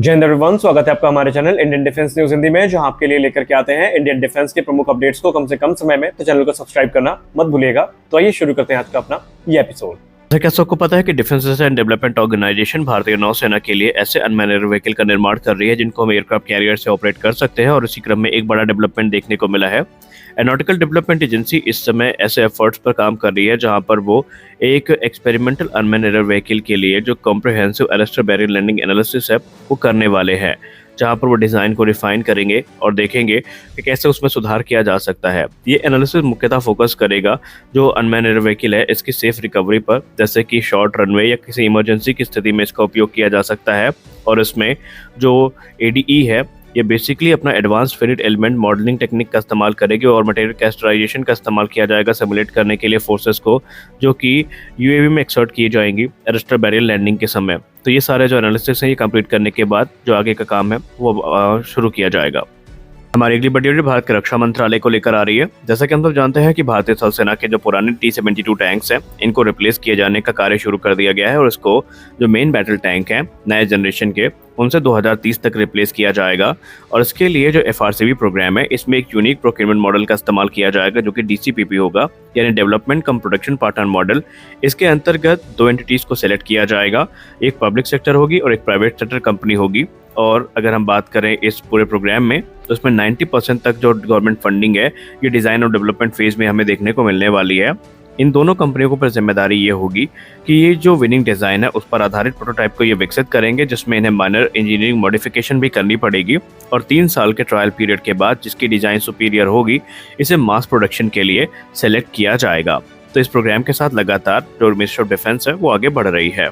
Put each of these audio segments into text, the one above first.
जय हिंद एवरीवन, स्वागत है आपका हमारे channel Indian defence news Hindi में, जहां आपके लिए लेकर के आते हैं इंडियन डिफेंस के प्रमुख अपडेट्स को कम से कम समय में। तो चैनल को सब्सक्राइब करना मत भूलिएगा। तो आइए शुरू करते हैं आज का अपना ये एपिसोड। जैसा कि सबको पता है कि defence research and development organisation भारतीय नौसेना के लिए ऐसे अनमैन्ड व्हीकल का निर्माण कर रही है जिनको हम एयरक्राफ्ट कैरियर से ऑपरेट कर सकते हैं, और इसी क्रम में एक बड़ा डेवलपमेंट देखने को मिला है। एरोनॉटिकल डेवलपमेंट एजेंसी इस समय ऐसे एफर्ट्स पर काम कर रही है जहां पर वो एक एक्सपेरिमेंटल अनमैन्ड व्हीकल के लिए जो comprehensive arrester barrier landing analysis है वो करने वाले हैं, जहां पर वो डिज़ाइन को रिफाइन करेंगे और देखेंगे कि कैसे उसमें सुधार किया जा सकता है। ये एनालिसिस मुख्यतः फोकस करेगा जो अनमैन्ड व्हीकल है इसकी सेफ रिकवरी पर, जैसे कि शॉर्ट रनवे या किसी इमरजेंसी की स्थिति में इसका उपयोग किया जा सकता है। और इसमें जो ADE है ये बेसिकली अपना advance finite element modelling technique का इस्तेमाल करेगी और मटेरियल कैरेक्टराइजेशन का इस्तेमाल किया जाएगा सिमुलेट करने के लिए फोर्सेस को, जो कि UAV में एक्सर्ट की जाएंगी एरेस्टर बैरियर लैंडिंग के समय। तो ये सारे जो एनालिसिस हैं ये कंप्लीट करने के बाद जो आगे का काम है वो शुरू किया जाएगा। हमारी अगली बड़ी अपडेट भारत के रक्षा मंत्रालय को लेकर आ रही है। जैसा कि हम सब जानते हैं कि भारतीय थल सेना के जो पुराने T-72 टैंक्स हैं इनको रिप्लेस किए जाने का कार्य शुरू कर दिया गया है, और इसको जो मेन बैटल टैंक हैं नए जनरेशन के उनसे 2030 तक रिप्लेस किया जाएगा। और इसके लिए जो FRCV प्रोग्राम है इसमें एक यूनिक प्रोक्योरमेंट मॉडल का इस्तेमाल किया जाएगा जो कि DCPP होगा, यानी डेवलपमेंट कम प्रोडक्शन पार्टनर मॉडल। इसके अंतर्गत दो एंटिटीज को सिलेक्ट किया जाएगा, एक पब्लिक सेक्टर होगी और एक प्राइवेट सेक्टर कंपनी होगी। और अगर हम बात करें इस पूरे प्रोग्राम में तो इसमें 90% तक जो गवर्नमेंट फंडिंग है ये डिज़ाइन और डेवलपमेंट फेज में हमें देखने को मिलने वाली है। इन दोनों कंपनियों को पर जिम्मेदारी ये होगी कि ये जो विनिंग डिज़ाइन है उस पर आधारित प्रोटोटाइप को ये विकसित करेंगे, जिसमें इन्हें माइनर इंजीनियरिंग मॉडिफिकेशन भी करनी पड़ेगी। और 3 साल के ट्रायल पीरियड के बाद जिसकी डिज़ाइन सुपीरियर होगी इसे मास प्रोडक्शन के लिए सेलेक्ट किया जाएगा। तो इस प्रोग्राम के साथ लगातार जो मिनिस्ट्री ऑफ डिफेंस है वो आगे बढ़ रही है।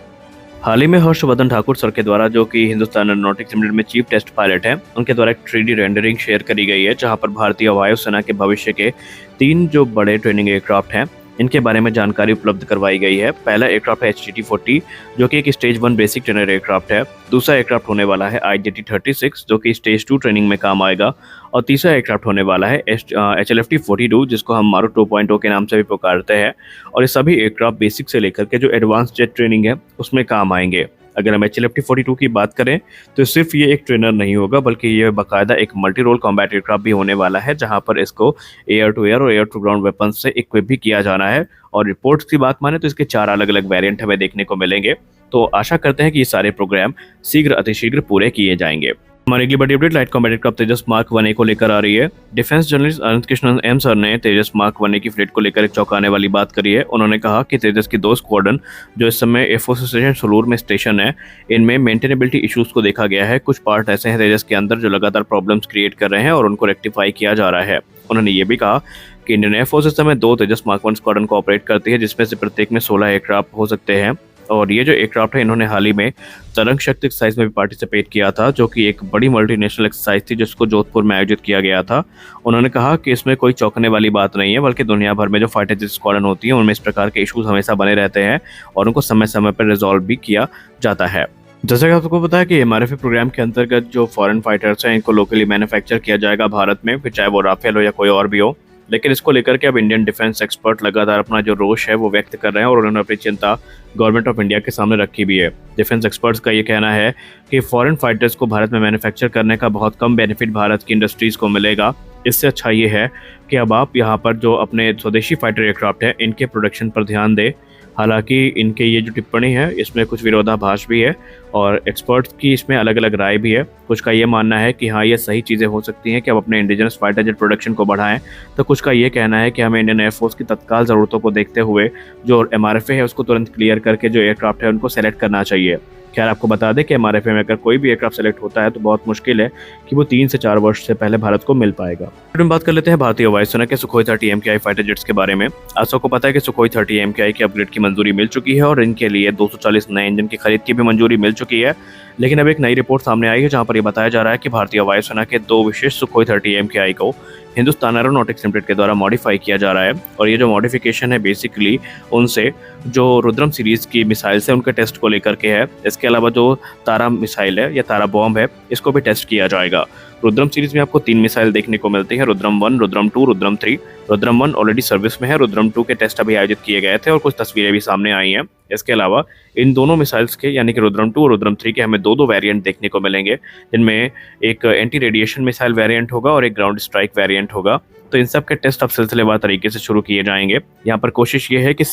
हाल ही में हर्षवर्धन ठाकुर सर के द्वारा, जो कि हिंदुस्तान एरोनॉटिक्स लिमिटेड में चीफ टेस्ट पायलट हैं, उनके द्वारा एक 3D रेंडरिंग शेयर करी गई है जहां पर भारतीय वायुसेना के भविष्य के 3 जो बड़े ट्रेनिंग एयरक्राफ्ट हैं इनके बारे में जानकारी उपलब्ध करवाई गई है। पहला एयरक्राफ्ट है HTT-40 जो कि एक स्टेज 1 बेसिक ट्रेनर एयरक्राफ्ट है। दूसरा एयरक्राफ्ट होने वाला है IJT-36 जो कि स्टेज 2 ट्रेनिंग में काम आएगा। और तीसरा एयरक्राफ्ट होने वाला है HLFT-42 जिसको हम मारुत 2.0 के नाम से भी पुकारते हैं। और ये सभी एयरक्राफ्ट बेसिक से लेकर के जो एडवांस जेट ट्रेनिंग है उसमें काम आएंगे। अगर हम HLFT-42 की बात करें तो सिर्फ ये एक ट्रेनर नहीं होगा बल्कि ये बाकायदा एक मल्टी रोल कॉम्बैट एयरक्राफ्ट भी होने वाला है, जहां पर इसको एयर टू एयर और एयर टू ग्राउंड वेपन्स से इक्विप भी किया जाना है। और रिपोर्ट्स की बात माने तो इसके 4 अलग अलग वेरिएंट हमें देखने को मिलेंगे। तो आशा करते हैं कि ये सारे प्रोग्राम शीघ्र अतिशीघ्र पूरे किए जाएंगे। हमारी अगली बड़ी अपडेट लाइट कॉम्बैट एयरक्राफ्ट तेजस मार्क 1A को लेकर आ रही है। डिफेंस जर्नलिस्ट अनंत कृष्णन M सर ने तेजस मार्क 1A की फ्लीट को लेकर एक चौंकाने वाली बात करी है। उन्होंने कहा कि तेजस की 2 स्क्वाड्रन जो इस समय एयरफोर्स स्टेशन सलूर में स्टेशन है इनमें मेंटेनेबिलिटी इश्यूज को देखा गया है। कुछ पार्ट ऐसे हैं तेजस के अंदर जो लगातार प्रॉब्लम्स क्रिएट कर रहे हैं और उनको रेक्टिफाई किया जा रहा है। उन्होंने ये भी कहा कि इंडियन एयरफोर्स इस समय 2 तेजस मार्क 1 स्क्वाड्रन को ऑपरेट करती है, जिसमें से प्रत्येक में 16 एयरक्राफ्ट हो सकते हैं। और ये जो एयरक्राफ्ट है इन्होंने हाल ही में तरंग शक्ति एक्सरसाइज में भी पार्टिसिपेट किया था, जो कि एक बड़ी मल्टीनेशनल एक्सरसाइज थी जिसको जोधपुर में आयोजित किया गया था। उन्होंने कहा कि इसमें कोई चौंकने वाली बात नहीं है, बल्कि दुनिया भर में जो फाइटर जेट स्क्वाड्रन होती है उनमें इस प्रकार के इश्यूज हमेशा बने रहते हैं और उनको समय समय पर रिजॉल्व भी किया जाता है। जैसा कि आपको पता है कि MRF प्रोग्राम के अंतर्गत जो फॉरेन फाइटर्स हैं इनको लोकली मैन्युफैक्चर किया जाएगा भारत में, फिर चाहे वो राफेल हो या कोई और भी हो। लेकिन इसको लेकर के अब इंडियन डिफेंस एक्सपर्ट लगातार अपना जो रोष है वो व्यक्त कर रहे हैं और उन्होंने अपनी चिंता गवर्नमेंट ऑफ इंडिया के सामने रखी भी है। डिफेंस एक्सपर्ट्स का ये कहना है कि फॉरेन फाइटर्स को भारत में मैन्युफैक्चर करने का बहुत कम बेनिफिट भारत की इंडस्ट्रीज को मिलेगा। इससे अच्छा ये है कि अब आप यहाँ पर जो अपने स्वदेशी फाइटर एयरक्राफ्ट है इनके प्रोडक्शन पर ध्यान दें। हालांकि इनके ये जो टिप्पणी है इसमें कुछ विरोधाभास भी है और एक्सपर्ट्स की इसमें अलग अलग राय भी है। कुछ का ये मानना है कि हाँ ये सही चीज़ें हो सकती हैं कि अब अपने इंडिजिनस फाइटर जेट प्रोडक्शन को बढ़ाएं, तो कुछ का ये कहना है कि हमें इंडियन एयरफोर्स की तत्काल ज़रूरतों को देखते हुए जो MRFA है उसको तुरंत क्लियर करके जो एयरक्राफ्ट है उनको सेलेक्ट करना चाहिए। खैर आपको बता दें कि MRFA में अगर कोई भी एयरक्राफ्ट सेलेक्ट होता है तो बहुत मुश्किल है कि वो 3 से 4 वर्ष से पहले भारत को मिल पाएगा। हम बात कर लेते हैं भारतीय वायुसेना के सुखोई 30 MKI फाइटर जेट्स के बारे में। आप सबको पता है कि सुखोई 30 MKI की अपग्रेड की मंजूरी मिल चुकी है और इनके लिए 240 नए इंजन की खरीद की भी मंजूरी मिल चुकी है। लेकिन अब एक नई रिपोर्ट सामने आई है जहां पर यह बताया जा रहा है कि भारतीय वायुसेना के 2 विशेष सुखोई 30 MKI को हिंदुस्तान एरोनॉटिक्स लिमिटेड के द्वारा मॉडिफाई किया जा रहा है। और ये जो मॉडिफिकेशन है बेसिकली उनसे जो रुद्रम सीरीज की मिसाइल्स है उनके टेस्ट को लेकर के है। इसके अलावा जो तारा मिसाइल है या तारा बॉम्ब है इसको भी टेस्ट किया जाएगा। रुद्रम सीरीज में आपको 3 मिसाइल देखने को मिलती है, रुद्रम 1, रुद्रम 2, रुद्रम 3। रुद्रम 1 ऑलरेडी सर्विस में है, रुद्रम 2 के टेस्ट अभी आयोजित किए गए थे और कुछ तस्वीरें भी सामने आई हैं। इसके अलावा इन दोनों मिसाइल्स के यानी कि रुद्रम 2 और रुद्रम 3 के हमें दो वेरिएंट देखने को मिलेंगे, जिनमें एक एंटी रेडिएशन मिसाइल वेरिएंट होगा और एक ग्राउंड स्ट्राइक वेरिएंट होगा। तो इन सब के टेस्ट अब सिलसिलेवार तरीके से शुरू किए जाएंगे। यहाँ पर कोशिश ये है कि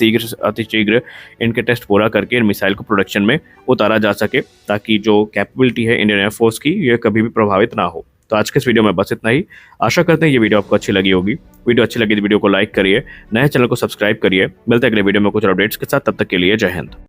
अतिशीघ्र इनके टेस्ट पूरा करके इन मिसाइल को प्रोडक्शन में उतारा जा सके, ताकि जो कैपेबिलिटी है इंडियन एयरफोर्स की ये कभी भी प्रभावित ना हो। तो आज के इस वीडियो में बस इतना ही। आशा करते हैं ये वीडियो आपको अच्छी लगी होगी। वीडियो अच्छी लगी तो वीडियो को लाइक करिए, नए चैनल को सब्सक्राइब करिए। मिलते हैं अगले वीडियो में कुछ अपडेट्स के साथ, तब तक के लिए जय हिंद।